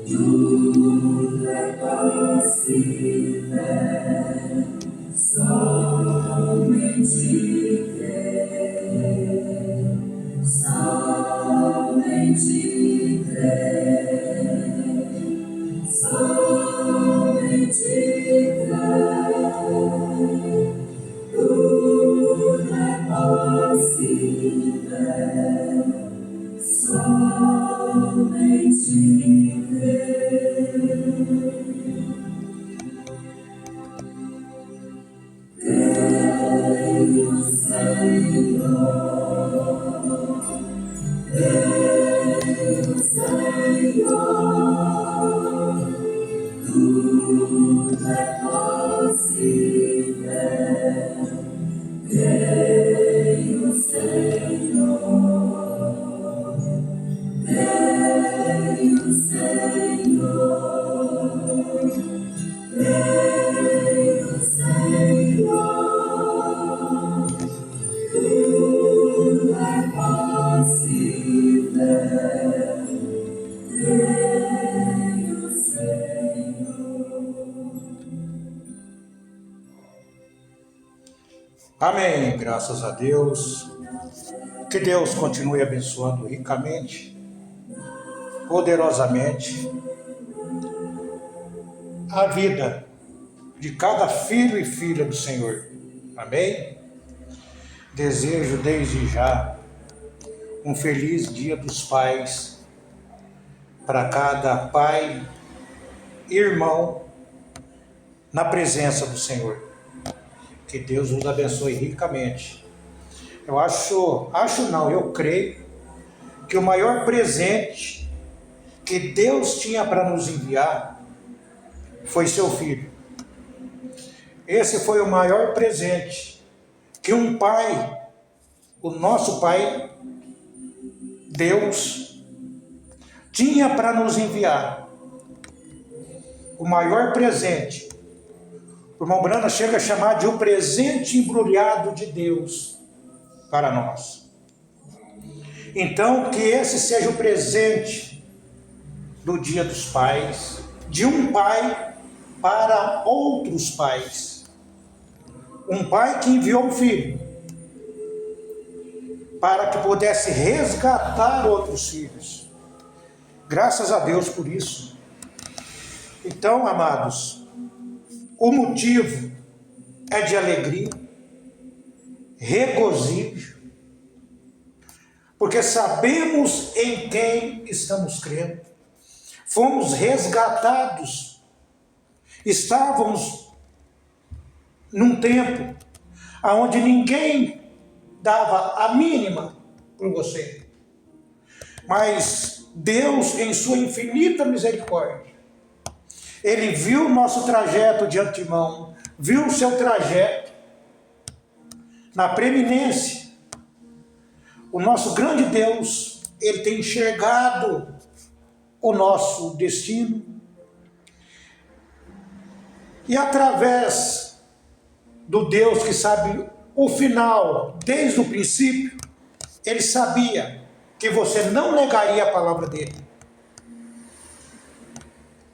Tudo é possível, somente crer, somente crer, somente crer. Tudo é possível, somente crer. Creio, Senhor, creio, Senhor, tudo é possível. Creio, Senhor, creio, Senhor, creio, Senhor, tudo é possível. Creio, Senhor. Amém, graças a Deus. Que Deus continue abençoando ricamente, poderosamente, a vida de cada filho e filha do Senhor. Amém? Desejo desde já um feliz Dia dos Pais para cada pai e irmão na presença do Senhor. Que Deus nos abençoe ricamente. Eu creio que o maior presente que Deus tinha para nos enviar foi seu Filho. Esse foi o maior presente que um pai, o nosso Pai, Deus, tinha para nos enviar. O maior presente. O irmão Brana chega a chamar de o presente embrulhado de Deus para nós. Então, que esse seja o presente do Dia dos Pais, de um pai para outros pais. Um pai que enviou um filho para que pudesse resgatar outros filhos. Graças a Deus por isso. Então, amados, o motivo é de alegria, regozijo, porque sabemos em quem estamos crendo. Fomos resgatados. Estávamos num tempo onde ninguém dava a mínima por você. Mas Deus, em sua infinita misericórdia, Ele viu o nosso trajeto de antemão, viu o seu trajeto na preeminência. O nosso grande Deus, Ele tem enxergado o nosso destino. E através do Deus que sabe o final, desde o princípio, Ele sabia que você não negaria a palavra dEle.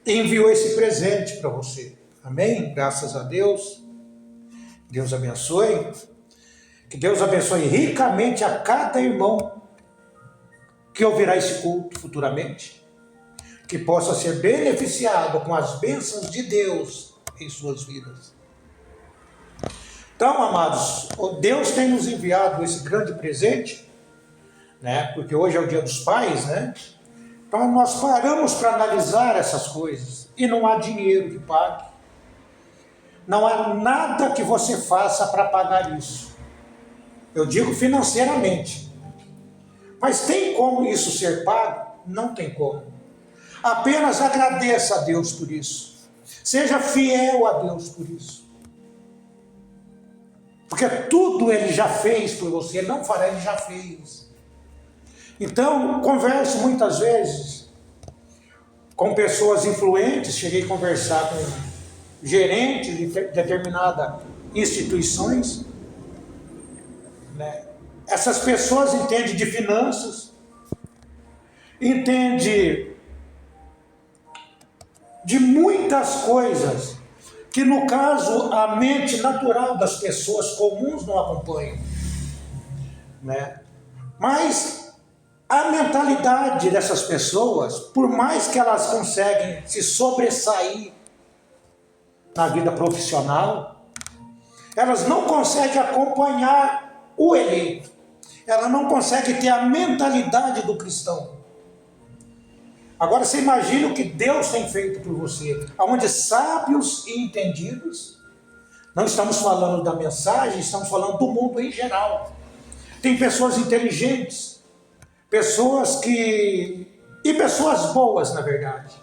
Enviou esse presente para você. Amém? Graças a Deus. Deus abençoe. Que Deus abençoe ricamente a cada irmão que ouvirá esse culto futuramente. Que possa ser beneficiado com as bênçãos de Deus em suas vidas. Então, amados, Deus tem nos enviado esse grande presente, né? Porque hoje é o Dia dos Pais, né? Então nós paramos para analisar essas coisas e não há dinheiro que pague. Não há nada que você faça para pagar isso. Eu digo financeiramente. Mas tem como isso ser pago? Não tem como. Apenas agradeça a Deus por isso. Seja fiel a Deus por isso. Porque tudo Ele já fez por você. Ele não fará, Ele já fez. Então, converso muitas vezes com pessoas influentes. Cheguei a conversar com gerentes de determinadas instituições. né? Essas pessoas entendem de finanças, entendem de muitas coisas que, no caso, a mente natural das pessoas comuns não acompanha, né? Mas a mentalidade dessas pessoas, por mais que elas conseguem se sobressair na vida profissional, elas não conseguem acompanhar o eleito. Ela não consegue ter a mentalidade do cristão. Agora você imagina o que Deus tem feito por você, onde sábios e entendidos, não estamos falando da mensagem, estamos falando do mundo em geral. Tem pessoas inteligentes, pessoas pessoas boas, na verdade,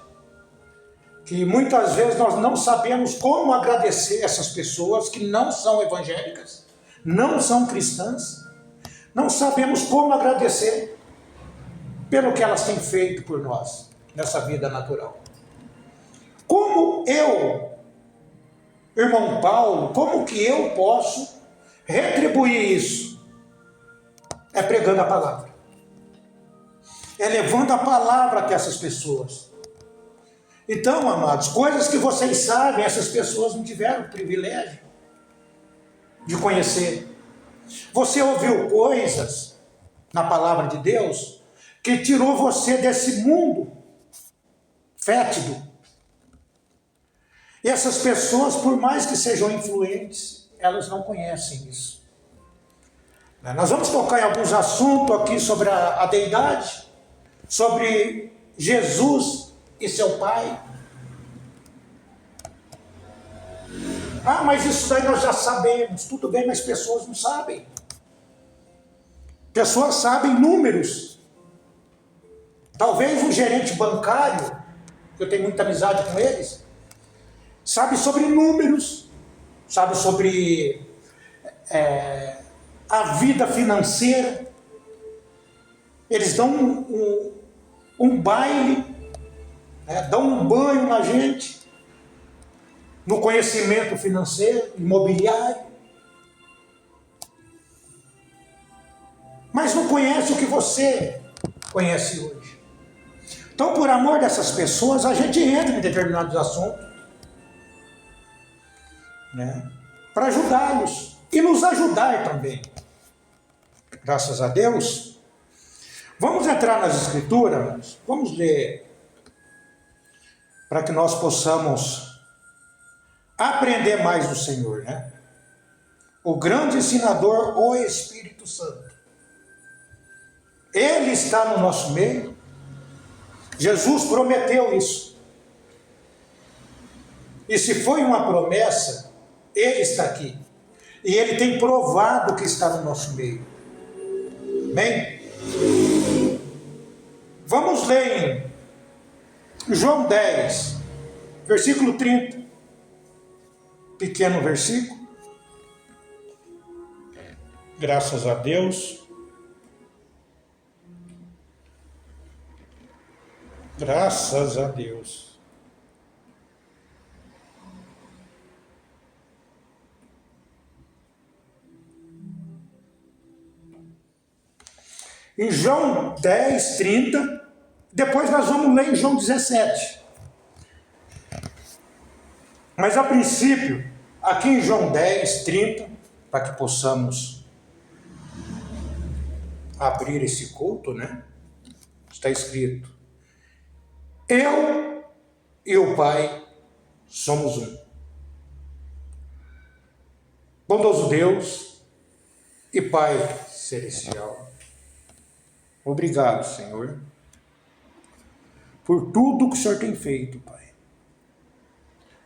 que muitas vezes nós não sabemos como agradecer essas pessoas que não são evangélicas, não são cristãs, não sabemos como agradecer pelo que elas têm feito por nós nessa vida natural. Como eu, irmão Paulo, como que eu posso retribuir isso? É pregando a palavra. É levando a palavra até essas pessoas. Então, amados, coisas que vocês sabem, essas pessoas não tiveram o privilégio de conhecer. Você ouviu coisas na palavra de Deus que tirou você desse mundo fétido. E essas pessoas, por mais que sejam influentes, elas não conhecem isso. Nós vamos tocar em alguns assuntos aqui sobre a deidade, sobre Jesus e seu Pai. Ah, mas isso daí nós já sabemos. Tudo bem, mas pessoas não sabem. Pessoas sabem números. Talvez um gerente bancário, que eu tenho muita amizade com eles, sabe sobre números, sabe sobre a vida financeira. Eles dão um baile, né, dão um banho na gente, no conhecimento financeiro, imobiliário. Mas não conhece o que você conhece hoje. Então, por amor dessas pessoas, a gente entra em determinados assuntos, né, para ajudá-los e nos ajudar também. Graças a Deus. Vamos entrar nas Escrituras, vamos ler, para que nós possamos aprender mais do Senhor, né? O grande ensinador, o Espírito Santo. Ele está no nosso meio. Jesus prometeu isso. E se foi uma promessa, Ele está aqui. E Ele tem provado que está no nosso meio. Amém? Vamos ler em João 10, versículo 30. Pequeno versículo. Graças a Deus. Graças a Deus. Em João 10, 30, depois nós vamos ler em João 17. Mas a princípio, aqui em João 10, 30, para que possamos abrir esse culto, né? Está escrito: eu e o Pai somos um. Bondoso Deus e Pai celestial, obrigado, Senhor, por tudo que o Senhor tem feito, Pai.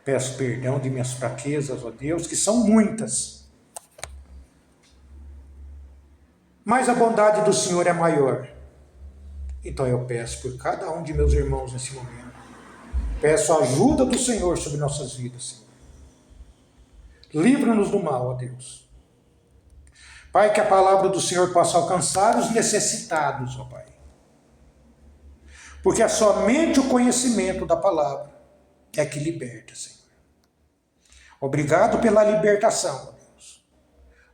Peço perdão de minhas fraquezas, ó Deus, que são muitas. Mas a bondade do Senhor é maior. Então eu peço por cada um de meus irmãos nesse momento. Peço a ajuda do Senhor sobre nossas vidas, Senhor. Livra-nos do mal, ó Deus. Pai, que a palavra do Senhor possa alcançar os necessitados, ó Pai. Porque é somente o conhecimento da palavra é que liberta, Senhor. Obrigado pela libertação, ó Deus.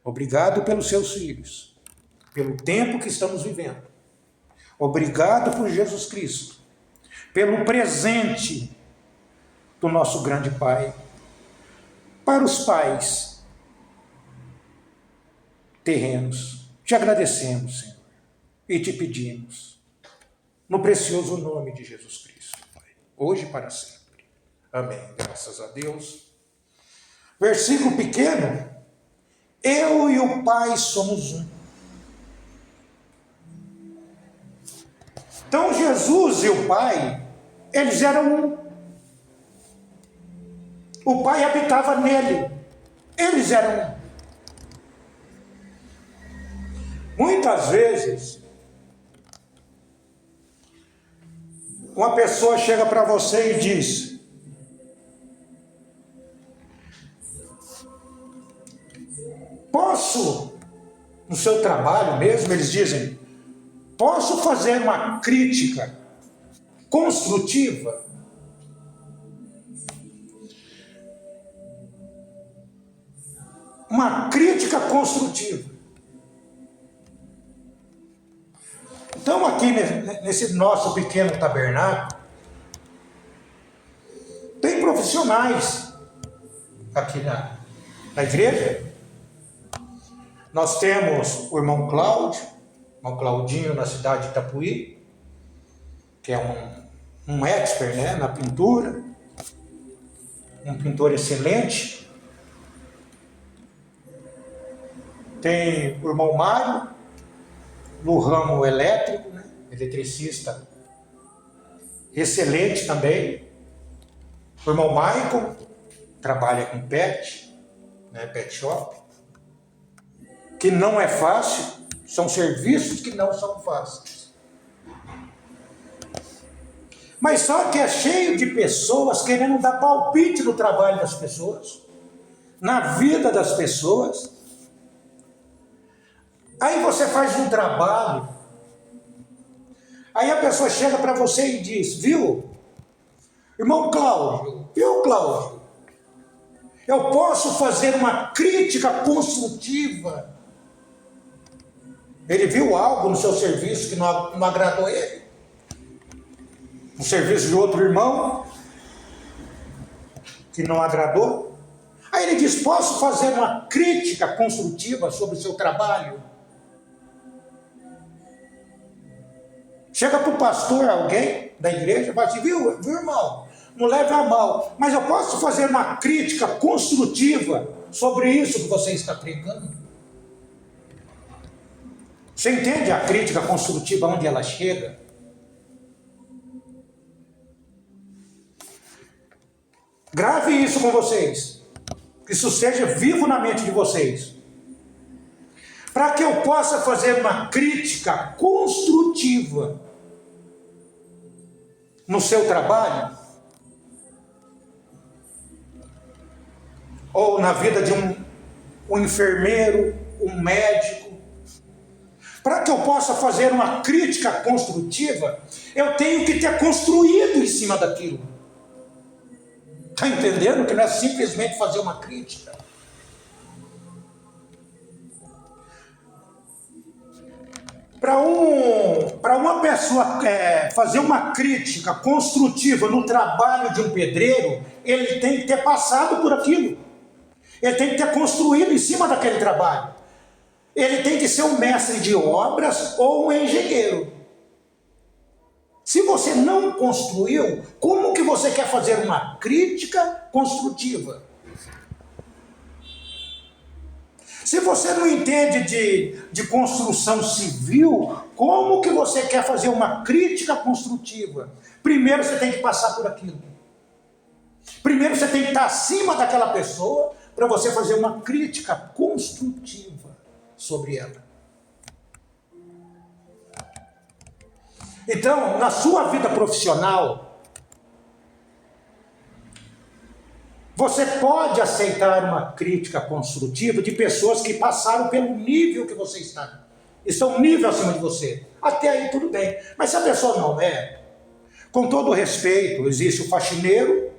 Obrigado pelos seus filhos. pelo tempo que estamos vivendo. Obrigado por Jesus Cristo, pelo presente do nosso grande Pai. Para os pais terrenos, te agradecemos, Senhor, e te pedimos, no precioso nome de Jesus Cristo, Pai, hoje e para sempre. Amém. Graças a Deus. Versículo pequeno. Eu e o Pai somos um. Então Jesus e o Pai, eles eram um. O Pai habitava nele. Eles eram um. Muitas vezes, uma pessoa chega para você e diz: posso, no seu trabalho mesmo, eles dizem, posso fazer uma crítica construtiva? Uma crítica construtiva. Então, aqui nesse nosso pequeno tabernáculo, tem profissionais aqui na igreja. Nós temos o irmão Cláudio, irmão Claudinho, na cidade de Itapuí, que é um expert, né, na pintura, um pintor excelente. Tem o irmão Mário, no ramo elétrico, né, eletricista excelente também. O irmão Michael trabalha com pet, né, pet shop, que não é fácil, são serviços que não são fáceis. Mas só que é cheio de pessoas querendo dar palpite no trabalho das pessoas, na vida das pessoas. Aí você faz um trabalho, aí a pessoa chega para você e diz: viu, irmão Cláudio, eu posso fazer uma crítica construtiva. Ele viu algo no seu serviço que não agradou ele, no serviço de outro irmão que não agradou. Aí ele diz: posso fazer uma crítica construtiva sobre o seu trabalho? Chega para o pastor, alguém da igreja, e fala assim: viu irmão, não leve a mal, mas eu posso fazer uma crítica construtiva sobre isso que você está pregando? Você entende a crítica construtiva, onde ela chega? Grave isso com vocês, que isso seja vivo na mente de vocês, para que eu possa fazer uma crítica construtiva no seu trabalho, ou na vida de um enfermeiro, um médico. Para que eu possa fazer uma crítica construtiva, eu tenho que ter construído em cima daquilo. Está entendendo que não é simplesmente fazer uma crítica? Para uma pessoa fazer uma crítica construtiva no trabalho de um pedreiro, ele tem que ter passado por aquilo. Ele tem que ter construído em cima daquele trabalho. Ele tem que ser um mestre de obras ou um engenheiro. Se você não construiu, como que você quer fazer uma crítica construtiva? Se você não entende de construção civil, como que você quer fazer uma crítica construtiva? Primeiro você tem que passar por aquilo. Primeiro você tem que estar acima daquela pessoa para você fazer uma crítica construtiva sobre ela. Então, na sua vida profissional, você pode aceitar uma crítica construtiva de pessoas que passaram pelo nível que você está. Estão um nível acima de você. Até aí tudo bem. Mas se a pessoa não é, com todo respeito, existe o faxineiro,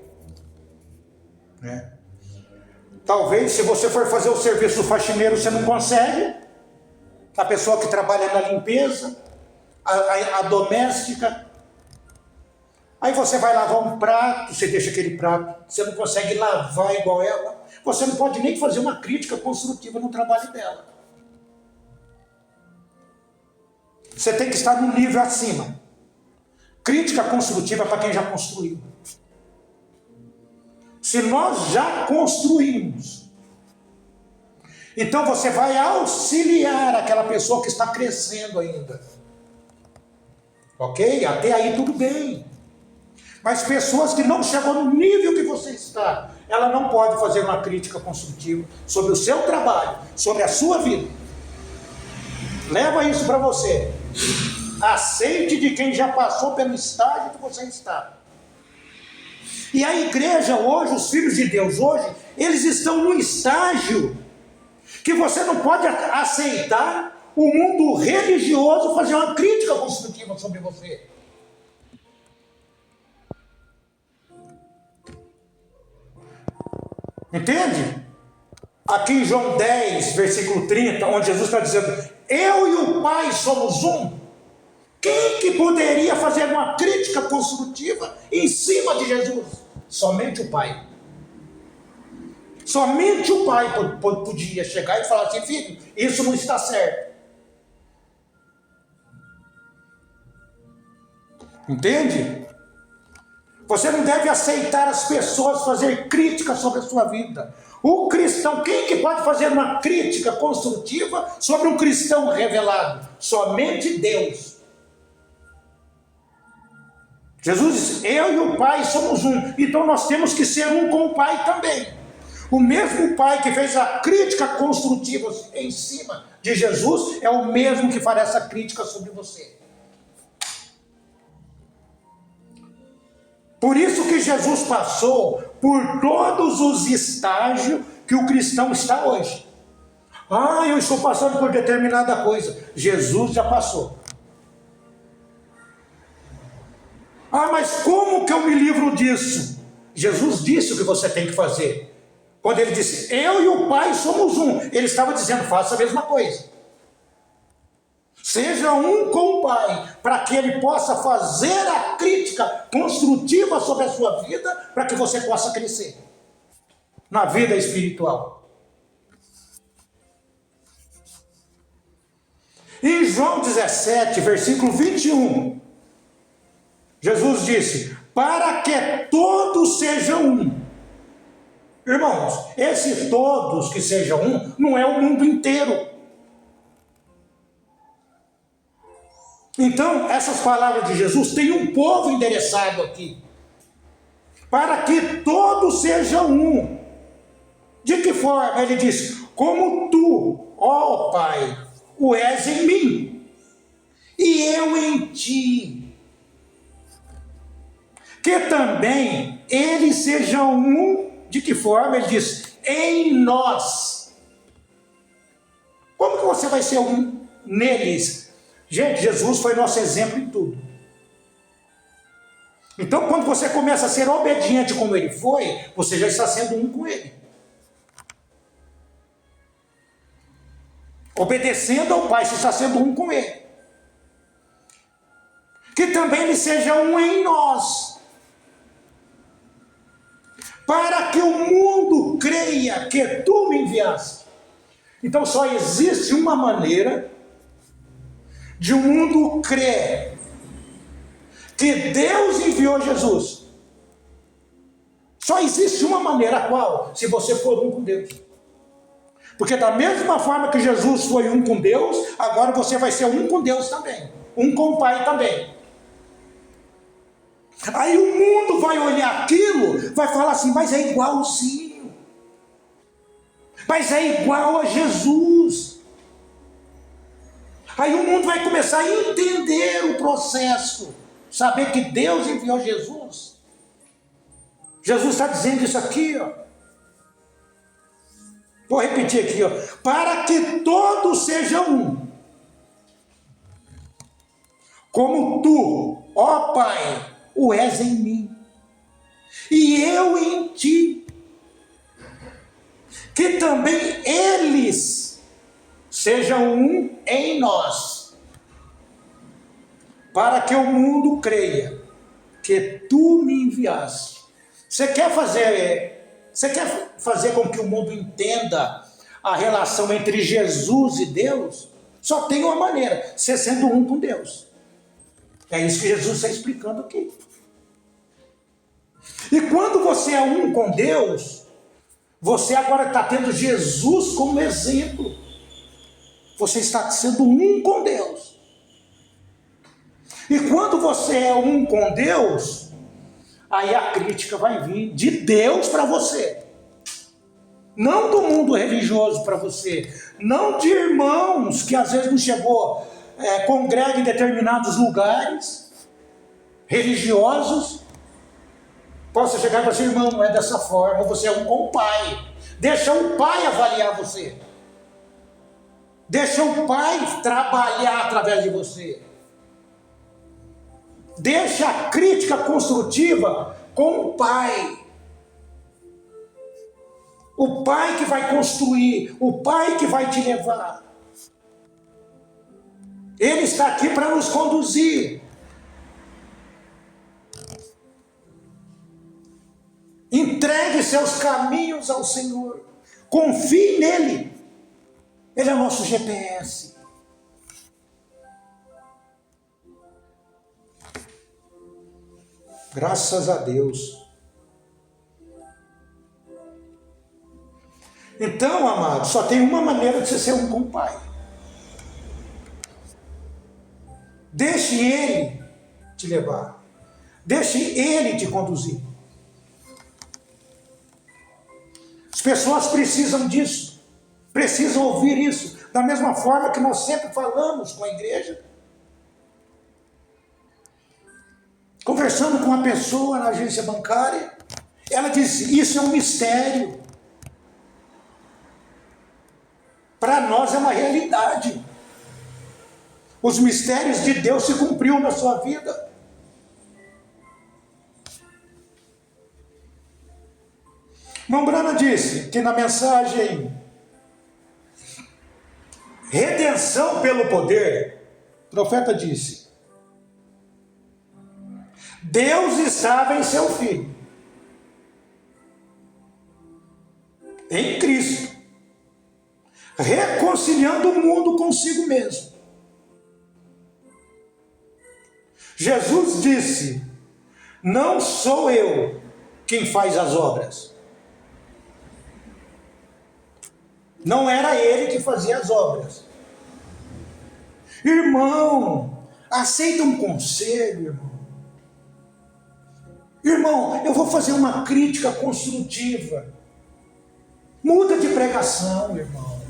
né? Talvez se você for fazer o serviço do faxineiro, você não consegue. a pessoa que trabalha na limpeza, a doméstica. Aí você vai lavar um prato, você deixa aquele prato, você não consegue lavar igual ela, você não pode nem fazer uma crítica construtiva no trabalho dela. Você tem que estar num nível acima. Crítica construtiva para quem já construiu. Se nós já construímos, então você vai auxiliar aquela pessoa que está crescendo ainda. Ok? Até aí tudo bem. Mas pessoas que não chegam no nível que você está, ela não pode fazer uma crítica construtiva sobre o seu trabalho, sobre a sua vida. Leva isso para você. Aceite de quem já passou pelo estágio que você está. E a igreja hoje, os filhos de Deus hoje, eles estão num estágio que você não pode aceitar o mundo religioso fazer uma crítica construtiva sobre você. Entende? Aqui em João 10, versículo 30, onde Jesus está dizendo: eu e o Pai somos um. Quem que poderia fazer uma crítica construtiva em cima de Jesus? Somente o Pai. Somente o Pai podia chegar e falar assim: filho, isso não está certo. Entende? Você não deve aceitar as pessoas fazer crítica sobre a sua vida. O cristão, quem que pode fazer uma crítica construtiva sobre um cristão revelado? Somente Deus. Jesus disse: eu e o Pai somos um. Então nós temos que ser um com o Pai também. O mesmo Pai que fez a crítica construtiva em cima de Jesus é o mesmo que fará essa crítica sobre você. Por isso que Jesus passou por todos os estágios que o cristão está hoje. Ah, eu estou passando por determinada coisa. Jesus já passou. Ah, mas como que eu me livro disso? Jesus disse o que você tem que fazer. Quando ele disse: eu e o Pai somos um, ele estava dizendo: faça a mesma coisa. Seja um com o Pai, para que ele possa fazer a crítica construtiva sobre a sua vida, para que você possa crescer na vida espiritual. Em João 17, versículo 21, Jesus disse: para que todos sejam um. Irmãos, esse todos que sejam um, não é o mundo inteiro. Então, essas palavras de Jesus têm um povo endereçado aqui. Para que todos sejam um. De que forma? Ele diz: como tu, ó Pai, o és em mim, e eu em ti. Que também eles sejam um. De que forma? Ele diz: em nós. Como que você vai ser um neles? Gente, Jesus foi nosso exemplo em tudo. Então, quando você começa a ser obediente como ele foi, você já está sendo um com ele. Obedecendo ao Pai, você está sendo um com ele. Que também ele seja um em nós. Para que o mundo creia que tu me enviaste. Então, só existe uma maneira de o mundo crer que Deus enviou Jesus. Só existe uma maneira, qual? Se você for um com Deus. Porque da mesma forma que Jesus foi um com Deus, agora você vai ser um com Deus também. Um com o Pai também. Aí o mundo vai olhar aquilo, vai falar assim: mas é igualzinho. Mas é igual a Jesus. Aí o mundo vai começar a entender o processo. Saber que Deus enviou Jesus. Jesus está dizendo isso aqui, ó. Vou repetir aqui, ó. Para que todos sejam um. Como tu, ó Pai, o és em mim. E eu em ti. Que também eles seja um em nós, para que o mundo creia que tu me enviaste. Você quer fazer com que o mundo entenda a relação entre Jesus e Deus? Só tem uma maneira: você sendo um com Deus. É isso que Jesus está explicando aqui. E quando você é um com Deus, você agora está tendo Jesus como exemplo. Você está sendo um com Deus. E quando você é um com Deus, aí a crítica vai vir de Deus para você. Não do mundo religioso para você. Não de irmãos que às vezes não chegou, congrega em determinados lugares religiosos. Posso chegar e falar assim: irmão, não é dessa forma, você é um com o Pai. Deixa o Pai avaliar você. Deixa o Pai trabalhar através de você. Deixa a crítica construtiva com o Pai. O Pai que vai construir, o Pai que vai te levar. Ele está aqui para nos conduzir. Entregue seus caminhos ao Senhor. Confie nele. Ele é o nosso GPS. Graças a Deus. Então, amado, só tem uma maneira de você ser um com o Pai. Deixe Ele te levar. Deixe Ele te conduzir. As pessoas precisam disso. Precisam ouvir isso. Da mesma forma que nós sempre falamos com a igreja. Conversando com uma pessoa na agência bancária, ela disse: isso é um mistério. Para nós é uma realidade. Os mistérios de Deus se cumpriram na sua vida. Irmão Brana disse que na mensagem Redenção pelo Poder, o profeta disse: Deus estava em seu Filho, em Cristo, reconciliando o mundo consigo mesmo. Jesus disse: não sou eu quem faz as obras. Não era ele que fazia as obras. Irmão, aceita um conselho, irmão. Irmão, eu vou fazer uma crítica construtiva. Muda de pregação, irmão.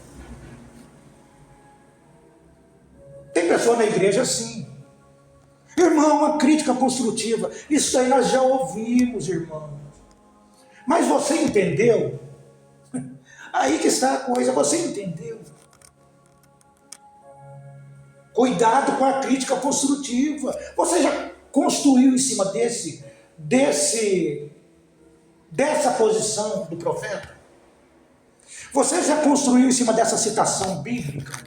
Tem pessoa na igreja assim. Irmão, uma crítica construtiva. Isso aí nós já ouvimos, irmão. Mas você entendeu? Aí que está a coisa, você entendeu? Cuidado com a crítica construtiva. Você já construiu em cima dessa posição do profeta? Você já construiu em cima dessa citação bíblica?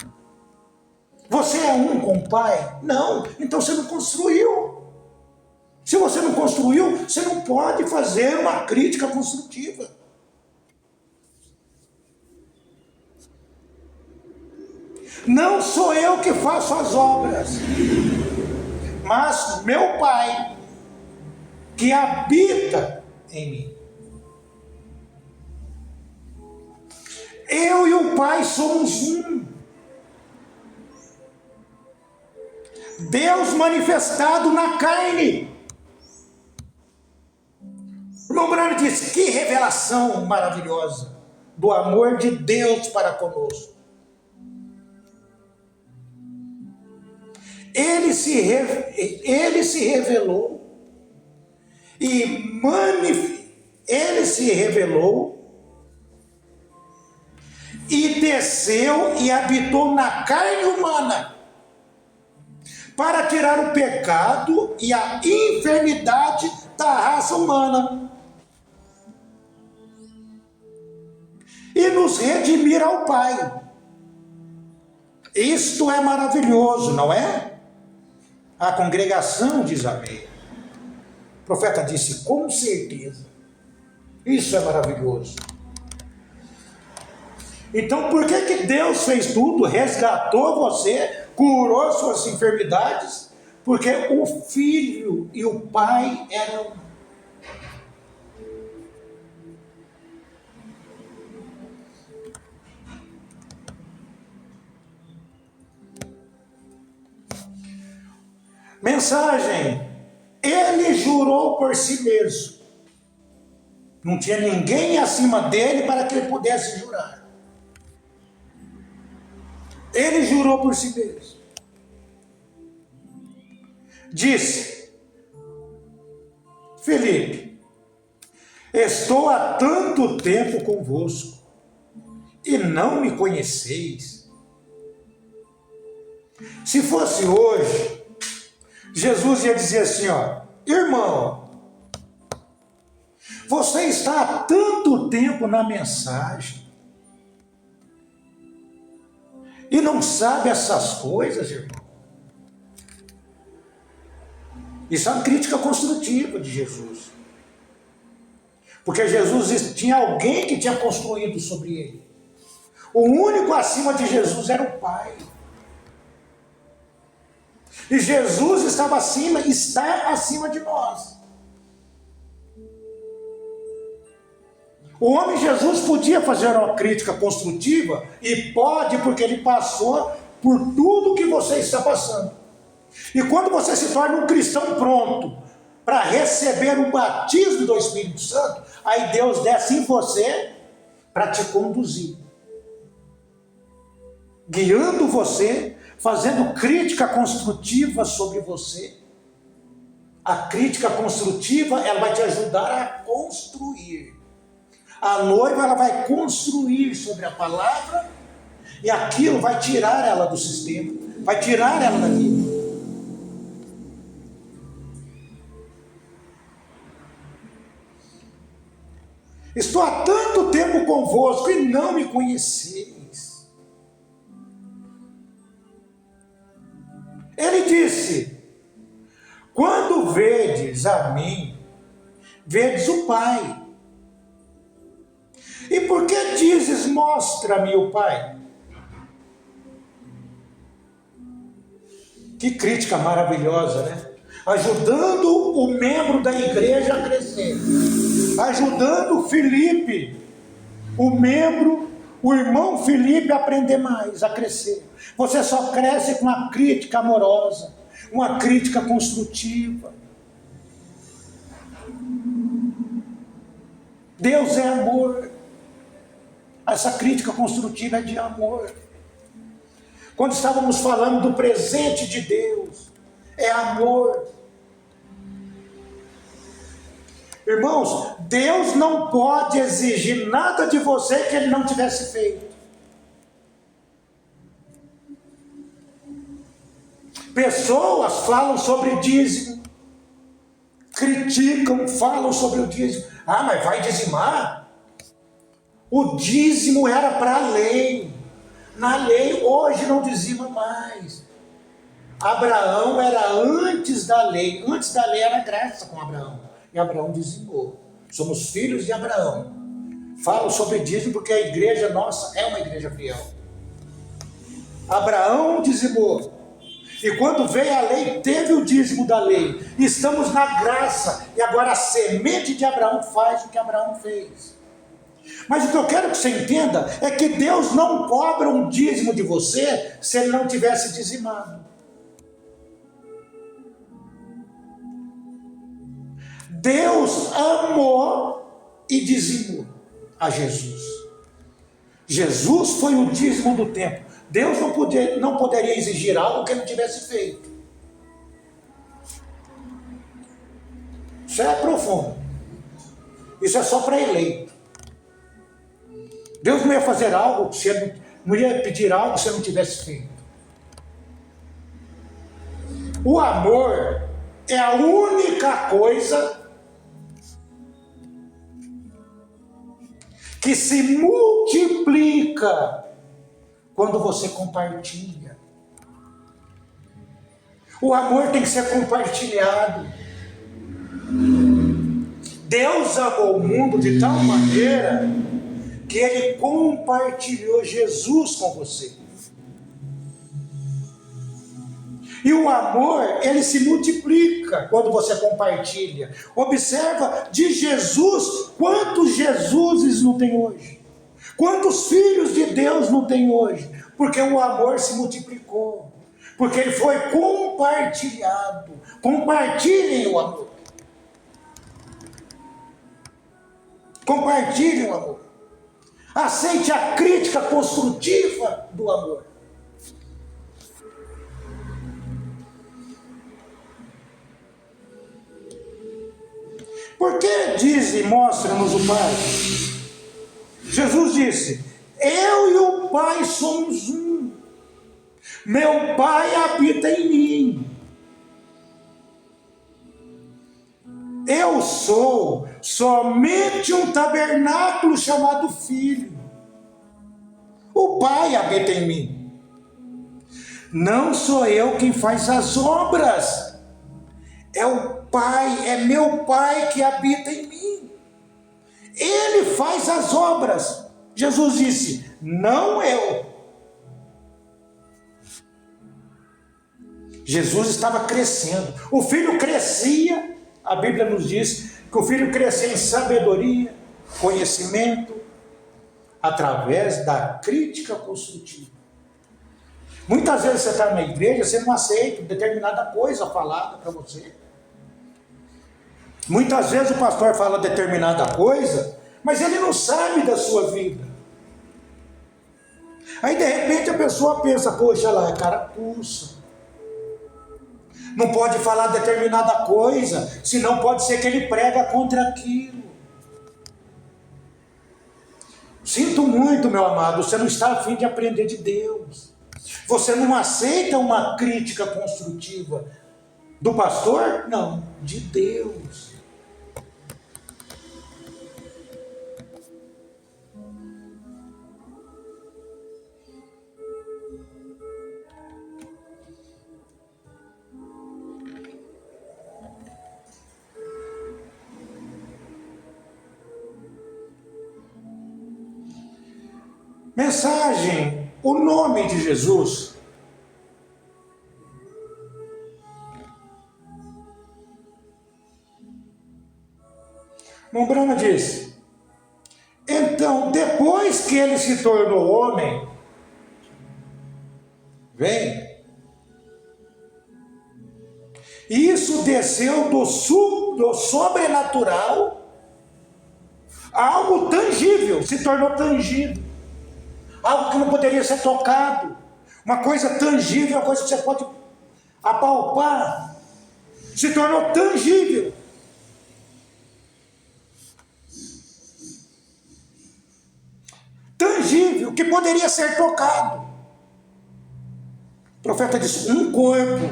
Você é um com o Pai? Não, então você não construiu. Se você não construiu, você não pode fazer uma crítica construtiva. Não sou eu que faço as obras, mas meu Pai que habita em mim. Eu e o Pai somos um. Deus manifestado na carne. O irmão Branham disse: que revelação maravilhosa do amor de Deus para conosco. Ele se revelou e desceu e habitou na carne humana para tirar o pecado e a enfermidade da raça humana e nos redimir ao Pai. Isto é maravilhoso, não é? A congregação diz amém. O profeta disse, com certeza. Isso é maravilhoso. Então, por que Deus fez tudo? Resgatou você, curou suas enfermidades? Porque o Filho e o Pai eram. Mensagem: ele jurou por si mesmo. Não tinha ninguém acima dele para que ele pudesse jurar. Ele jurou por si mesmo. Disse: Felipe, estou há tanto tempo convosco e não me conheceis. Se fosse hoje, Jesus ia dizer assim, ó, irmão, você está há tanto tempo na mensagem e não sabe essas coisas, irmão. Isso é uma crítica construtiva de Jesus. Porque Jesus tinha alguém que tinha construído sobre ele. O único acima de Jesus era o Pai. E Jesus estava acima, está acima de nós. O homem Jesus podia fazer uma crítica construtiva, e pode, porque ele passou por tudo que você está passando. E quando você se torna um cristão pronto para receber o batismo do Espírito Santo, aí Deus desce em você para te conduzir, guiando você, fazendo crítica construtiva sobre você. A crítica construtiva, ela vai te ajudar a construir. A noiva, ela vai construir sobre a palavra, e aquilo vai tirar ela do sistema, vai tirar ela daqui. Estou há tanto tempo convosco e não me conheceis. Ele disse, quando vedes a mim, vedes o Pai. E por que dizes, mostra-me o Pai? Que crítica maravilhosa, né? Ajudando o membro da igreja a crescer. Ajudando Felipe, o irmão Felipe a aprender mais, a crescer. Você só cresce com uma crítica amorosa, uma crítica construtiva. Deus é amor. Essa crítica construtiva é de amor. Quando estávamos falando do presente de Deus, é amor. Irmãos, Deus não pode exigir nada de você que Ele não tivesse feito. Pessoas falam sobre dízimo, criticam, falam sobre o dízimo. Ah, mas vai dizimar? O dízimo era para a lei. Na lei, hoje não dizima mais. Abraão era antes da lei. Antes da lei era graça com Abraão. E Abraão dizimou. Somos filhos de Abraão. Falo sobre dízimo porque a igreja nossa é uma igreja fiel. Abraão dizimou. E quando veio a lei, teve o dízimo da lei. Estamos na graça. E agora a semente de Abraão faz o que Abraão fez. Mas o que eu quero que você entenda é que Deus não cobra um dízimo de você se Ele não tivesse dizimado. Deus amou e dizimou a Jesus. Jesus foi o dízimo do templo. Deus não poderia exigir algo que Ele não tivesse feito. Isso é profundo. Isso é só para eleito. Deus não ia fazer algo, não ia pedir algo se Ele não tivesse feito. O amor é a única coisa que se multiplica quando você compartilha. O amor tem que ser compartilhado. Deus amou o mundo de tal maneira que Ele compartilhou Jesus com você. E o amor, ele se multiplica quando você compartilha. Observa de Jesus, quantos Jesuses não tem hoje? Quantos filhos de Deus não tem hoje? Porque o amor se multiplicou. Porque ele foi compartilhado. Compartilhem o amor. Compartilhem o amor. Aceite a crítica construtiva do amor. Por que diz e mostra-nos o Pai? Jesus disse: eu e o Pai somos um. Meu Pai habita em mim. Eu sou somente um tabernáculo chamado Filho. O Pai habita em mim. Não sou eu quem faz as obras. É o Pai, é meu Pai que habita em mim. Ele faz as obras. Jesus disse: não eu. Jesus estava crescendo. O filho crescia. A Bíblia nos diz que o filho crescia em sabedoria, conhecimento, através da crítica construtiva. Muitas vezes você está na igreja, você não aceita determinada coisa falada para você. Muitas vezes o pastor fala determinada coisa, mas ele não sabe da sua vida. Aí de repente a pessoa pensa: poxa lá, é carapuça. Não pode falar determinada coisa, senão pode ser que ele prega contra aquilo. Sinto muito, meu amado, você não está a fim de aprender de Deus. Você não aceita uma crítica construtiva do pastor? Não, de Deus. Mensagem: o nome de Jesus. Mombrana disse: então, depois que ele se tornou homem, vem, isso desceu do sobrenatural a algo tangível, se tornou tangível. Algo que não poderia ser tocado. Uma coisa tangível, uma coisa que você pode apalpar. Se tornou tangível. Tangível, que poderia ser tocado. O profeta disse: um corpo.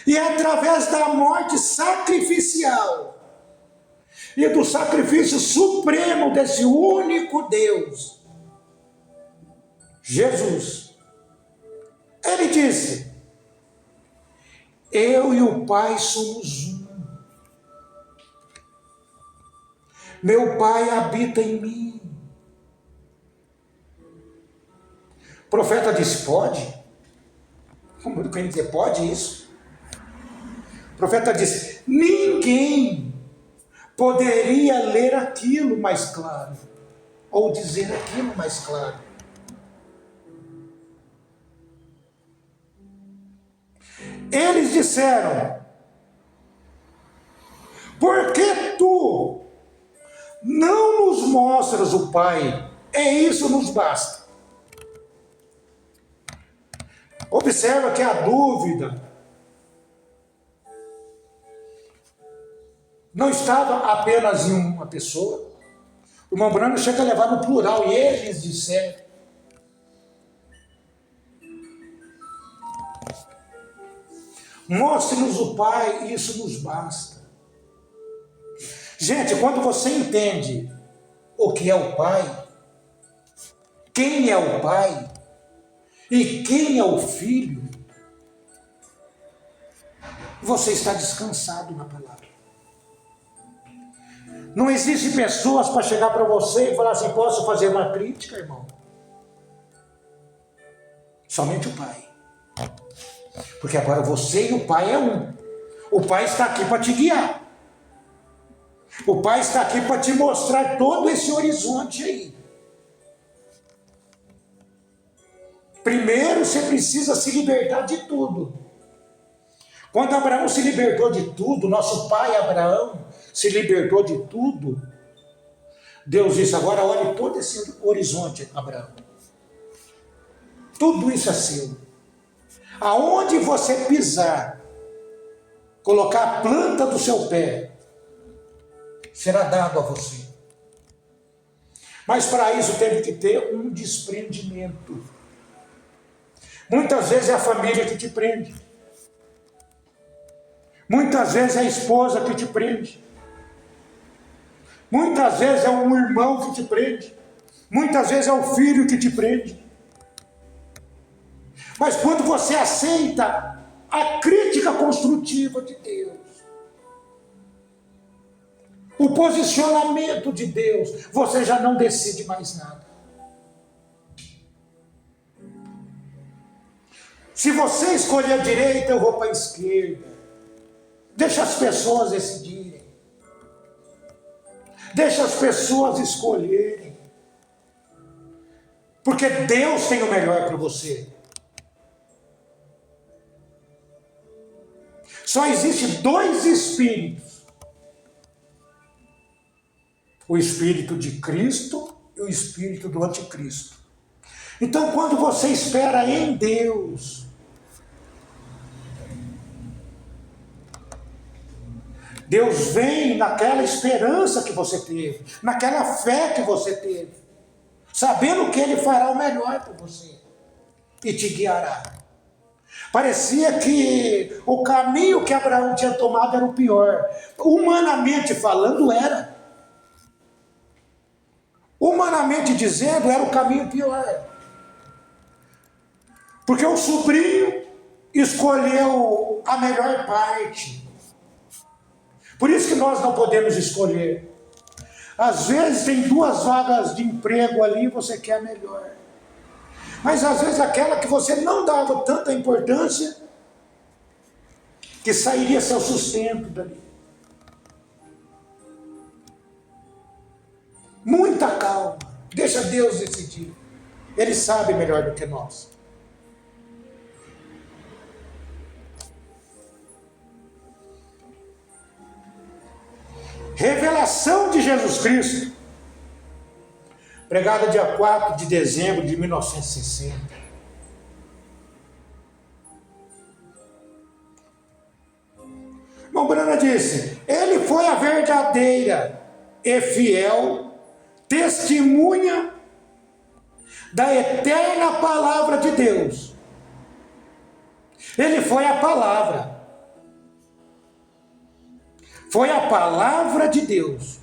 E é através da morte sacrificial e do sacrifício supremo desse único Deus, Jesus, ele disse: eu e o Pai somos um. Meu Pai habita em mim. O profeta disse: pode? Como quem dizer, pode isso? O profeta disse: ninguém poderia ler aquilo mais claro, ou dizer aquilo mais claro. Eles disseram: por que tu não nos mostras o Pai? É isso nos basta. Observa que a dúvida não estava apenas em uma pessoa. O irmão Brano chega a levar no plural, e eles disseram. Mostre-nos o Pai, isso nos basta. Gente, quando você entende o que é o Pai, quem é o Pai e quem é o Filho, você está descansado na palavra. Não existem pessoas para chegar para você e falar assim, posso fazer uma crítica, irmão? Somente o Pai. Porque agora você e o Pai é um. O Pai está aqui para te guiar. O Pai está aqui para te mostrar todo esse horizonte aí. Primeiro você precisa se libertar de tudo. Quando Abraão se libertou de tudo, nosso pai Abraão se libertou de tudo, Deus disse, agora olhe todo esse horizonte, Abraão. Tudo isso é seu. Aonde você pisar, colocar a planta do seu pé, será dado a você. Mas para isso teve que ter um desprendimento. Muitas vezes é a família que te prende. Muitas vezes é a esposa que te prende. Muitas vezes é um irmão que te prende. Muitas vezes é o filho que te prende. Mas quando você aceita a crítica construtiva de Deus, o posicionamento de Deus, você já não decide mais nada. Se você escolher a direita, eu vou para a esquerda. Deixa as pessoas decidirem. Deixa as pessoas escolherem. Porque Deus tem o melhor para você. Só existem dois espíritos. O espírito de Cristo e o espírito do anticristo. Então, quando você espera em Deus, Deus vem naquela esperança que você teve, naquela fé que você teve, sabendo que Ele fará o melhor por você e te guiará. Parecia que o caminho que Abraão tinha tomado era o pior. Humanamente falando, era. Humanamente dizendo, era o caminho pior. Porque o sobrinho escolheu a melhor parte. Por isso que nós não podemos escolher. Às vezes tem 2 vagas de emprego ali e você quer a melhor. Mas às vezes aquela que você não dava tanta importância, que sairia seu sustento dali. Muita calma. Deixa Deus decidir. Ele sabe melhor do que nós. Revelação de Jesus Cristo, pregada dia 4 de dezembro de 1960. Irmão Brana disse, ele foi a verdadeira e fiel testemunha da eterna palavra de Deus. Ele foi a palavra. Foi a palavra de Deus.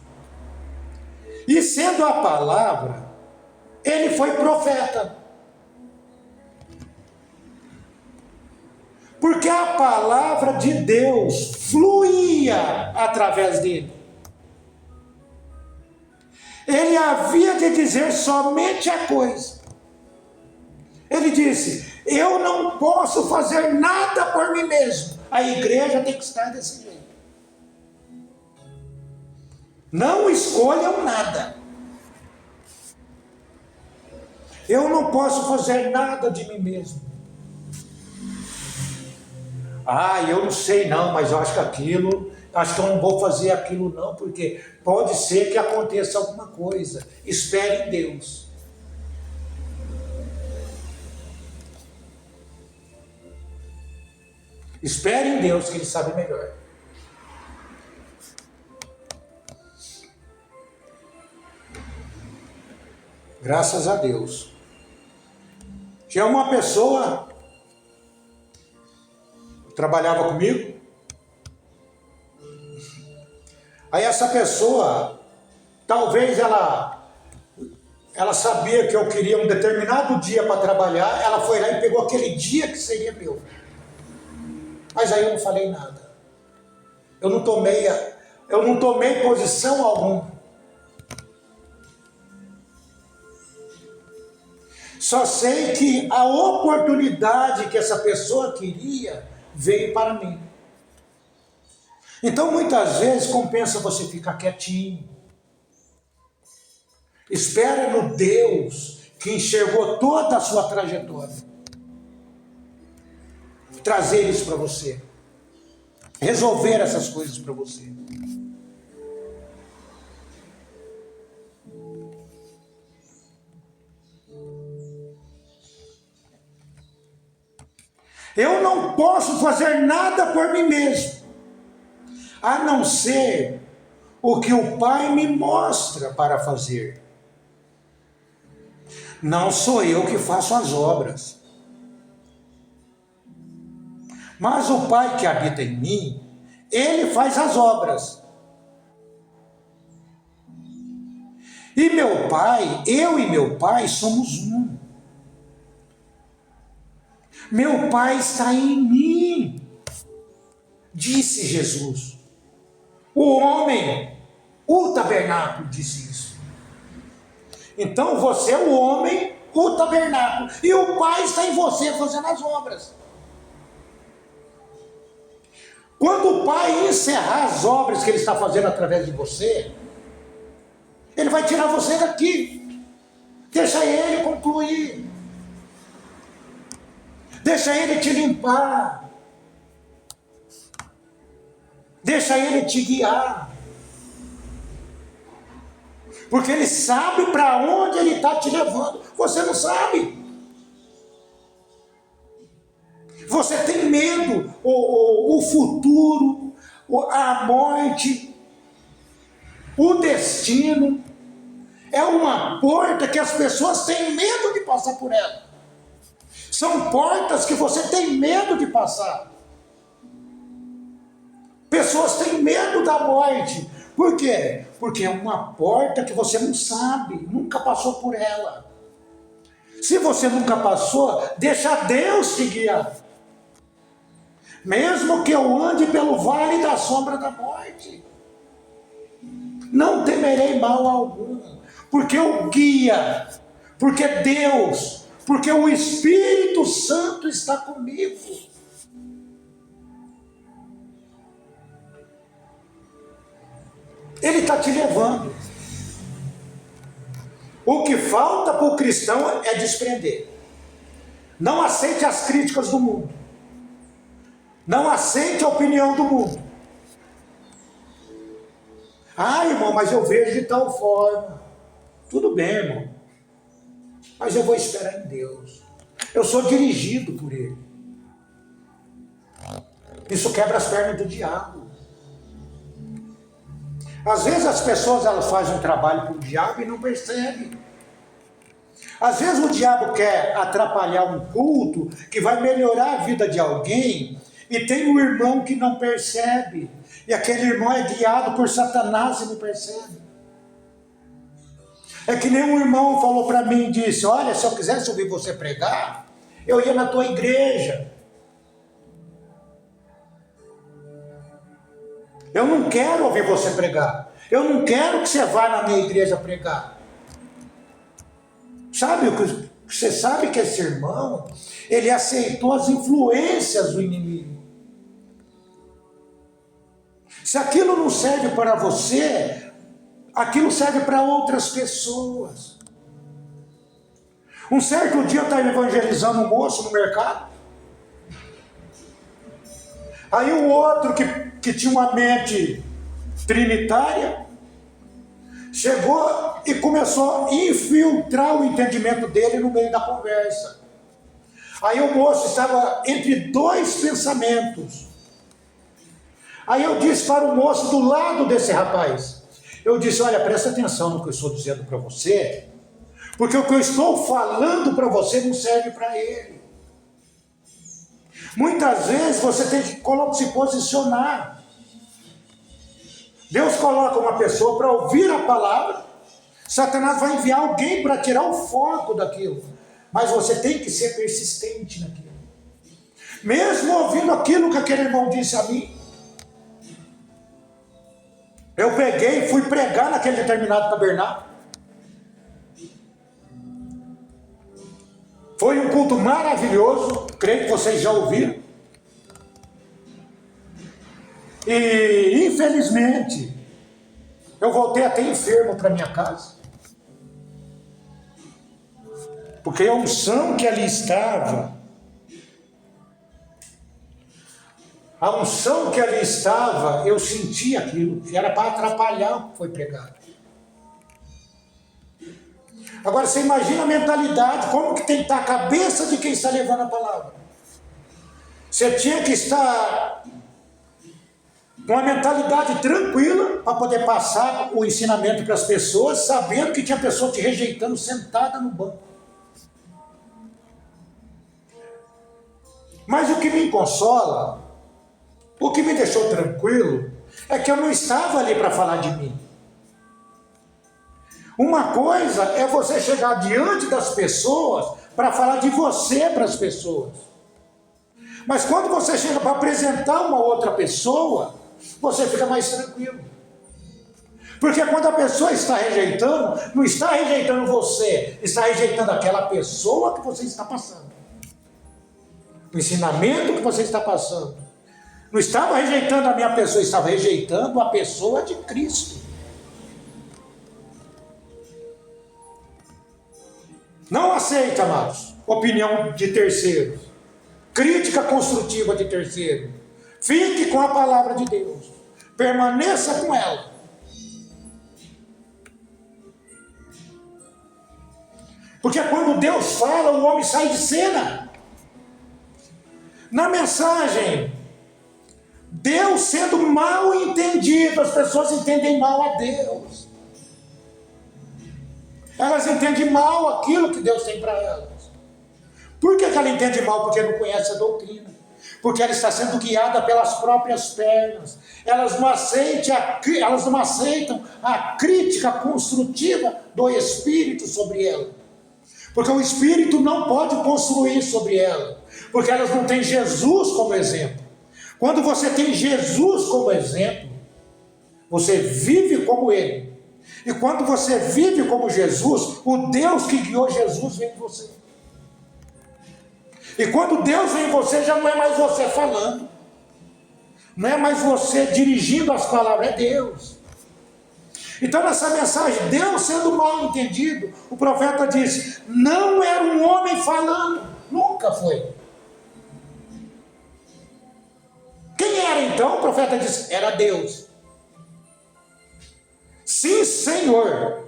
E sendo a palavra, ele foi profeta. Porque a palavra de Deus fluía através dele. Ele havia de dizer somente a coisa. Ele disse, eu não posso fazer nada por mim mesmo. A igreja tem que estar desse jeito. Não escolham nada. Eu não posso fazer nada de mim mesmo. Eu não sei não, mas eu acho que acho que eu não vou fazer aquilo não, porque pode ser que aconteça alguma coisa. Espere em Deus. Espere em Deus, que Ele sabe melhor. Graças a Deus. Tinha uma pessoa que trabalhava comigo. Aí essa pessoa, talvez ela Ela sabia que eu queria um determinado dia para trabalhar, ela foi lá e pegou aquele dia que seria meu. Mas aí eu não falei nada. Eu não tomei posição alguma. Só sei que a oportunidade que essa pessoa queria veio para mim. Então muitas vezes compensa você ficar quietinho. Espera no Deus que enxergou toda a sua trajetória. Trazer isso para você. Resolver essas coisas para você. Eu não posso fazer nada por mim mesmo, a não ser o que o Pai me mostra para fazer. Não sou eu que faço as obras, mas o Pai que habita em mim, Ele faz as obras. E meu Pai, eu e meu Pai somos um. Meu Pai está em mim, disse Jesus. O homem, o tabernáculo, disse isso. Então você é o homem, o tabernáculo, e o Pai está em você fazendo as obras. Quando o Pai encerrar as obras que Ele está fazendo através de você, Ele vai tirar você daqui. Deixa Ele concluir. Deixa Ele te limpar. Deixa Ele te guiar. Porque Ele sabe para onde Ele está te levando. Você não sabe. Você tem medo, o futuro, a morte, o destino. É uma porta que as pessoas têm medo de passar por ela. São portas que você tem medo de passar. Pessoas têm medo da morte. Por quê? Porque é uma porta que você não sabe, nunca passou por ela. Se você nunca passou, deixa Deus te guiar. Mesmo que eu ande pelo vale da sombra da morte, não temerei mal algum, porque o guia, porque Deus, porque o Espírito Santo está comigo. Ele está te levando. O que falta para o cristão é desprender. Não aceite as críticas do mundo. Não aceite a opinião do mundo. Ah, irmão, mas eu vejo de tal forma. Tudo bem, irmão. Mas eu vou esperar em Deus. Eu sou dirigido por Ele. Isso quebra as pernas do diabo. Às vezes as pessoas elas fazem um trabalho para o diabo e não percebem. Às vezes o diabo quer atrapalhar um culto que vai melhorar a vida de alguém e tem um irmão que não percebe. E aquele irmão é guiado por Satanás e não percebe. É que nem um irmão falou para mim e disse: olha, se eu quisesse ouvir você pregar, eu ia na tua igreja. Eu não quero ouvir você pregar. Eu não quero que você vá na minha igreja pregar. Sabe o que você sabe que esse irmão, ele aceitou as influências do inimigo. Se aquilo não serve para você, aquilo serve para outras pessoas. Um certo dia eu estava evangelizando um moço no mercado. Aí o outro que tinha uma mente trinitária, chegou e começou a infiltrar o entendimento dele no meio da conversa. Aí o moço estava entre dois pensamentos. Aí eu disse para o moço do lado desse rapaz, eu disse: olha, presta atenção no que eu estou dizendo para você, porque o que eu estou falando para você não serve para ele. Muitas vezes você tem que se posicionar. Deus coloca uma pessoa para ouvir a palavra. Satanás vai enviar alguém para tirar o foco daquilo. Mas você tem que ser persistente naquilo. Mesmo ouvindo aquilo que aquele irmão disse a mim, eu peguei e fui pregar naquele determinado tabernáculo. Foi um culto maravilhoso, creio que vocês já ouviram. E infelizmente, eu voltei até enfermo para minha casa. Porque a unção que ali estava, eu senti aquilo, que era para atrapalhar o que foi pregado. Agora você imagina a mentalidade, como que tem que estar a cabeça de quem está levando a palavra. Você tinha que estar com uma mentalidade tranquila para poder passar o ensinamento para as pessoas, sabendo que tinha pessoa te rejeitando sentada no banco. Mas o que me consola, o que me deixou tranquilo, é que eu não estava ali para falar de mim. Uma coisa é você chegar diante das pessoas para falar de você para as pessoas. Mas quando você chega para apresentar uma outra pessoa, você fica mais tranquilo. Porque quando a pessoa está rejeitando, não está rejeitando você, está rejeitando aquela pessoa que você está passando. O ensinamento que você está passando. Não estava rejeitando a minha pessoa, estava rejeitando a pessoa de Cristo. Não aceite, amados, opinião de terceiros, crítica construtiva de terceiros. Fique com a palavra de Deus, permaneça com ela. Porque quando Deus fala, o homem sai de cena. Na mensagem, Deus sendo mal entendido, as pessoas entendem mal a Deus. Elas entendem mal aquilo que Deus tem para elas. Por que ela entende mal? Porque não conhece a doutrina. Porque ela está sendo guiada pelas próprias pernas. Elas não aceitam a crítica construtiva do Espírito sobre ela. Porque o Espírito não pode construir sobre ela. Porque elas não têm Jesus como exemplo. Quando você tem Jesus como exemplo, você vive como Ele. E quando você vive como Jesus, o Deus que guiou Jesus vem em você. E quando Deus vem em você, já não é mais você falando. Não é mais você dirigindo as palavras, é Deus. Então nessa mensagem, Deus sendo mal entendido, o profeta disse, não era um homem falando, nunca foi. Quem era então? O profeta disse, era Deus. Sim, Senhor.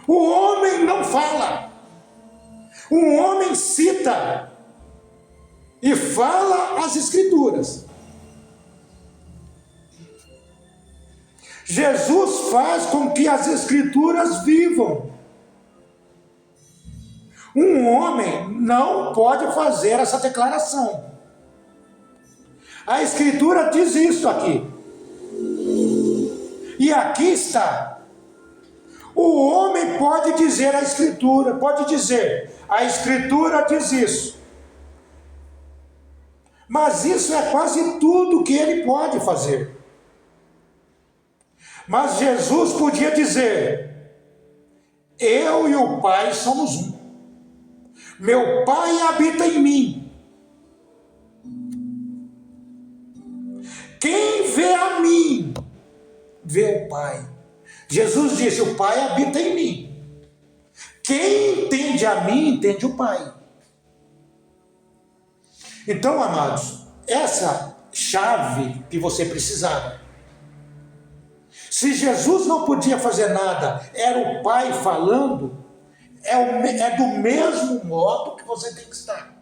O homem não fala. O homem cita e fala as Escrituras. Jesus faz com que as Escrituras vivam. Um homem não pode fazer essa declaração. A Escritura diz isso aqui. E aqui está. O homem pode dizer a Escritura, pode dizer, a Escritura diz isso. Mas isso é quase tudo que ele pode fazer. Mas Jesus podia dizer, eu e o Pai somos um. Meu Pai habita em mim. Quem vê a mim, vê o Pai. Jesus disse, o Pai habita em mim. Quem entende a mim, entende o Pai. Então, amados, essa chave que você precisava. Se Jesus não podia fazer nada, era o Pai falando, é do mesmo modo que você tem que estar.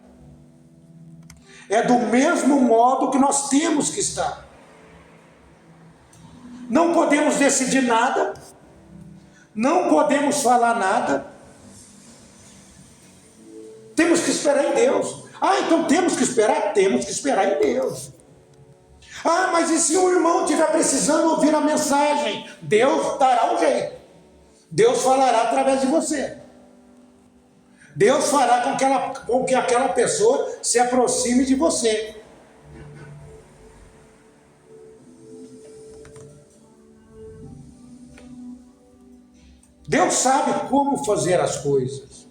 É do mesmo modo que nós temos que estar. Não podemos decidir nada, não podemos falar nada, temos que esperar em Deus. Então temos que esperar em Deus. Mas e se o irmão estiver precisando ouvir a mensagem? Deus dará um jeito. Deus falará através de você. Deus fará com que aquela pessoa se aproxime de você. Deus sabe como fazer as coisas.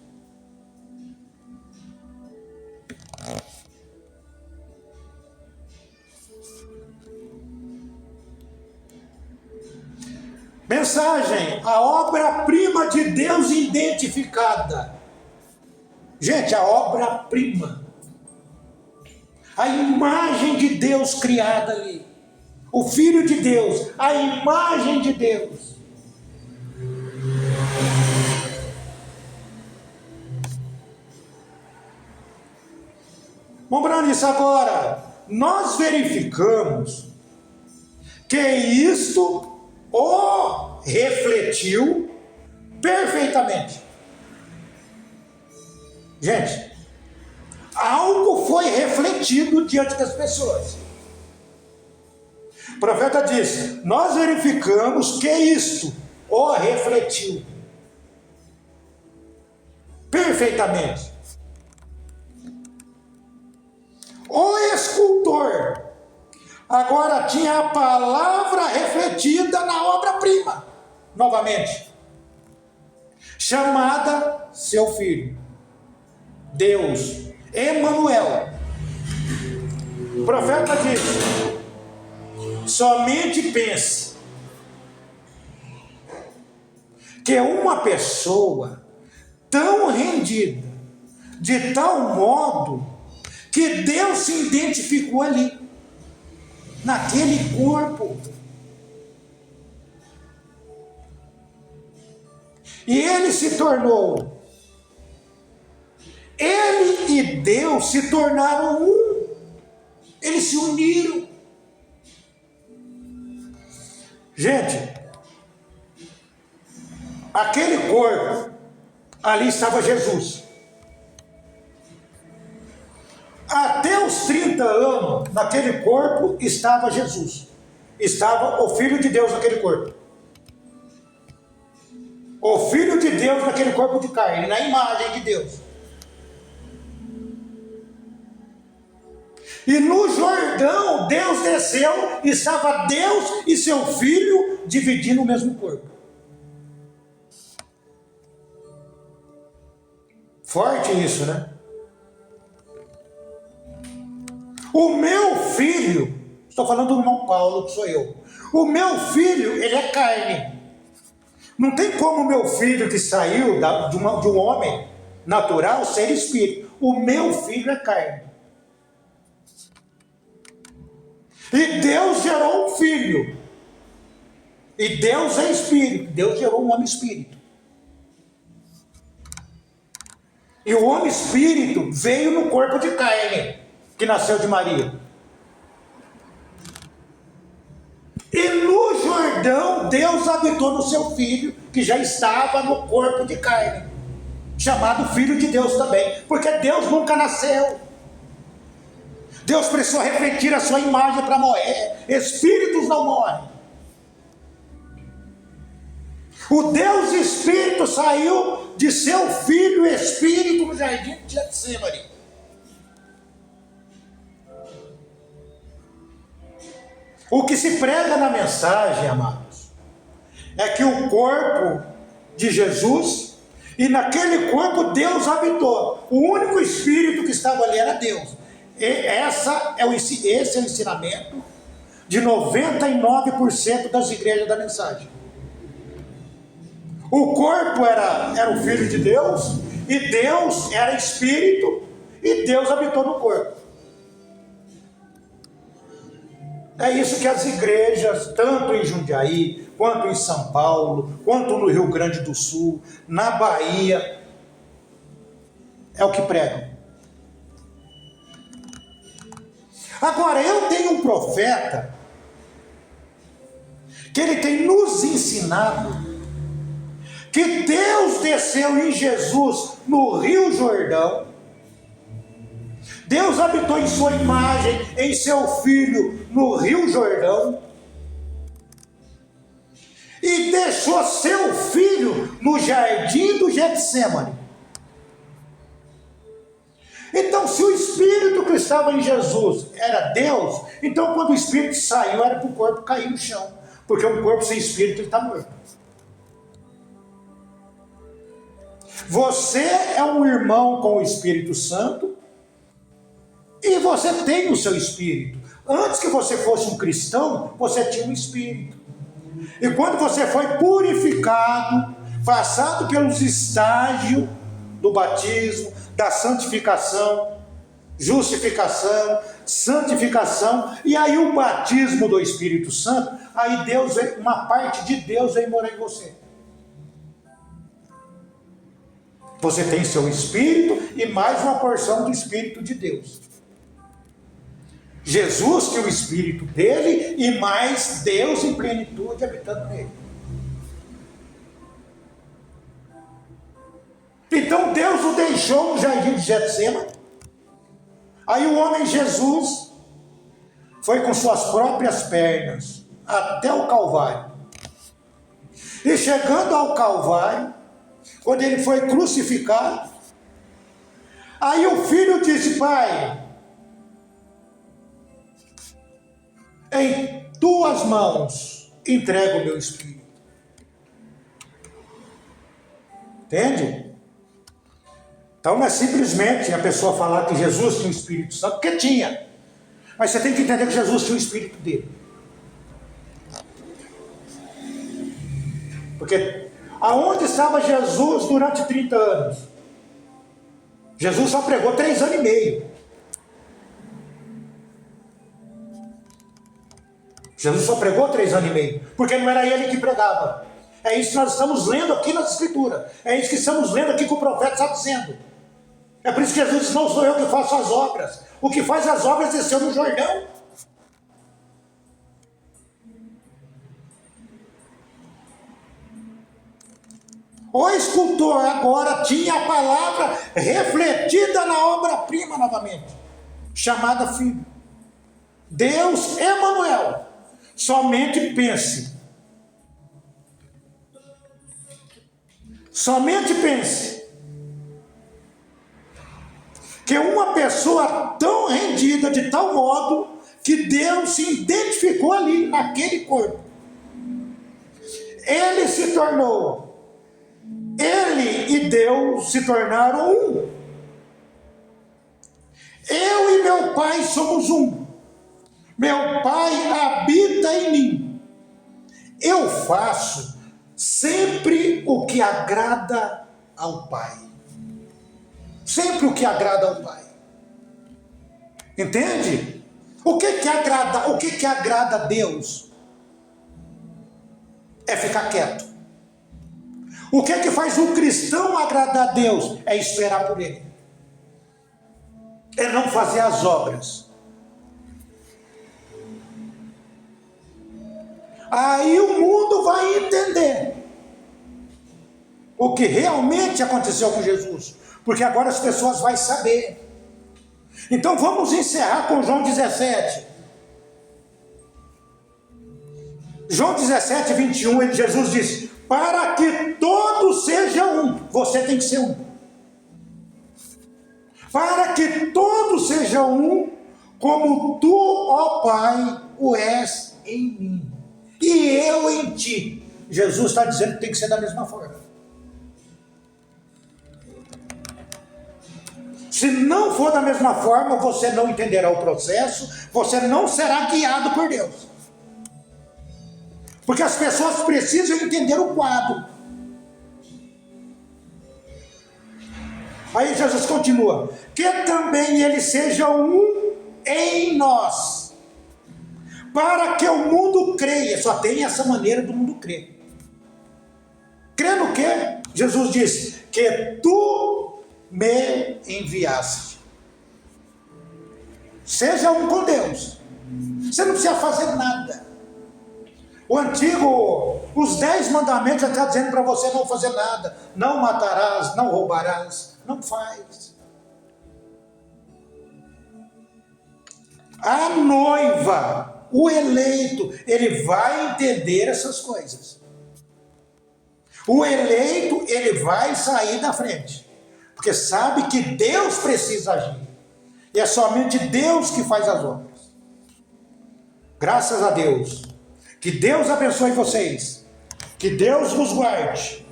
Mensagem: a obra-prima de Deus identificada. Gente, a obra-prima. A imagem de Deus criada ali. O Filho de Deus, a imagem de Deus. Vamos para nisso agora. Nós verificamos que isto o refletiu perfeitamente. Gente, algo foi refletido diante das pessoas. O profeta disse: nós verificamos que isto o refletiu perfeitamente. O escultor agora tinha a palavra refletida na obra-prima, novamente, chamada seu filho, Deus, Emanuel. O profeta disse: somente pense que uma pessoa tão rendida, de tal modo, que Deus se identificou ali, naquele corpo. E ele se tornou, ele e Deus se tornaram um. Eles se uniram. Gente, aquele corpo, ali estava Jesus. Até os 30 anos, naquele corpo estava Jesus. Estava o Filho de Deus naquele corpo. O Filho de Deus naquele corpo de carne, na imagem de Deus. E no Jordão, Deus desceu, e estava Deus e seu Filho dividindo o mesmo corpo. Forte isso, né? O meu filho, estou falando do irmão Paulo, que sou eu. O meu filho, ele é carne. Não tem como o meu filho que saiu de um homem natural ser espírito. O meu filho é carne. E Deus gerou um filho. E Deus é espírito. Deus gerou um homem espírito. E o homem espírito veio no corpo de carne, que nasceu de Maria. E no Jordão, Deus habitou no seu filho, que já estava no corpo de carne, chamado Filho de Deus também, porque Deus nunca nasceu. Deus precisou refletir a sua imagem para morrer. Espíritos não morrem. O Deus Espírito saiu de seu Filho Espírito no jardim de Getsemane. O que se prega na mensagem, amados, é que o corpo de Jesus, e naquele corpo Deus habitou. O único Espírito que estava ali era Deus. E esse é o ensinamento de 99% das igrejas da mensagem. O corpo era o Filho de Deus, e Deus era Espírito, e Deus habitou no corpo. É isso que as igrejas, tanto em Jundiaí, quanto em São Paulo, quanto no Rio Grande do Sul, na Bahia, é o que pregam. Agora, eu tenho um profeta que ele tem nos ensinado que Deus desceu em Jesus no Rio Jordão. Deus habitou em sua imagem, em seu Filho, no Rio Jordão. e deixou seu filho no jardim do Getsêmani. Então, se o Espírito que estava em Jesus era Deus, então quando o Espírito saiu, era para o corpo cair no chão. Porque um corpo sem Espírito está morto. Você é um irmão com o Espírito Santo e você tem o seu Espírito. Antes que você fosse um cristão, você tinha um Espírito. E quando você foi purificado, passado pelos estágios do batismo, da santificação, justificação, santificação, e aí o batismo do Espírito Santo, aí Deus, uma parte de Deus vem morar em você. Você tem seu Espírito e mais uma porção do Espírito de Deus. Jesus tem o Espírito dele e mais Deus em plenitude habitando nele. Então Deus o deixou no jardim de Getsêmani. Aí o homem Jesus foi com suas próprias pernas até o Calvário. E chegando ao Calvário, quando ele foi crucificado, aí o filho disse: Pai, em tuas mãos entrego o meu espírito. Entende? Então não é simplesmente a pessoa falar que Jesus tinha o Espírito Santo, porque tinha. Mas você tem que entender que Jesus tinha o Espírito dele. Porque aonde estava Jesus durante 30 anos? Jesus só pregou 3 anos e meio. Jesus só pregou 3 anos e meio, porque não era ele que pregava. É isso que nós estamos lendo aqui nas Escrituras. É isso que estamos lendo aqui que o profeta está dizendo. É por isso que Jesus disse: não sou eu que faço as obras. O que faz as obras desceu no Jordão. O escultor agora tinha a palavra refletida na obra-prima novamente, chamada Filho. Deus Emanuel. Somente pense. Somente pense que uma pessoa tão rendida de tal modo que Deus se identificou ali naquele corpo. Ele se tornou, ele e Deus se tornaram um. Eu e meu Pai somos um. Meu Pai habita em mim. Eu faço sempre o que agrada ao Pai. Sempre o que agrada ao Pai. Entende? O que agrada a Deus? É ficar quieto. O que faz um cristão agradar a Deus? É esperar por Ele. É não fazer as obras. Aí o mundo vai entender o que realmente aconteceu com Jesus. Porque agora as pessoas vão saber. Então vamos encerrar com João 17. João 17, 21, Jesus disse: para que todos sejam um. Você tem que ser um. Para que todos sejam um, como tu, ó Pai, o és em mim, e eu em ti. Jesus está dizendo que tem que ser da mesma forma. Se não for da mesma forma, você não entenderá o processo, você não será guiado por Deus. Porque as pessoas precisam entender o quadro. Aí Jesus continua: que também ele seja um em nós, para que o mundo creia. Só tem essa maneira do mundo crer. Crer no quê? Jesus disse: que tu me enviaste. Seja um com Deus. Você não precisa fazer nada. O antigo, os 10 mandamentos já está dizendo para você não fazer nada. Não matarás, não roubarás. Não faz. A noiva, o eleito, ele vai entender essas coisas. O eleito, ele vai sair da frente, porque sabe que Deus precisa agir. E é somente Deus que faz as obras. Graças a Deus. Que Deus abençoe vocês. Que Deus vos guarde.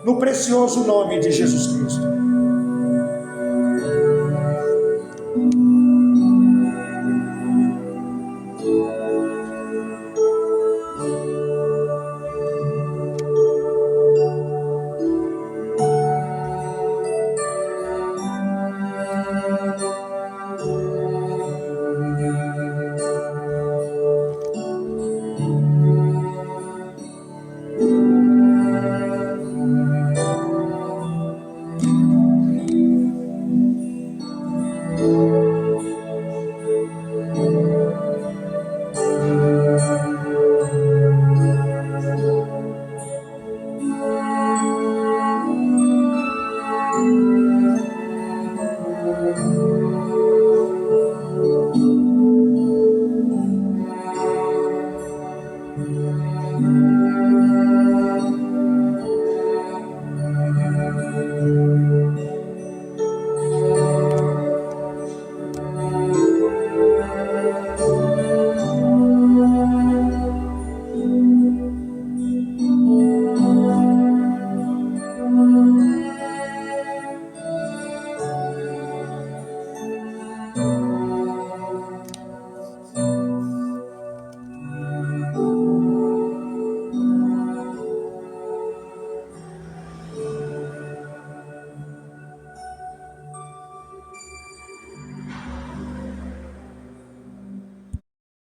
No precioso nome de Jesus Cristo.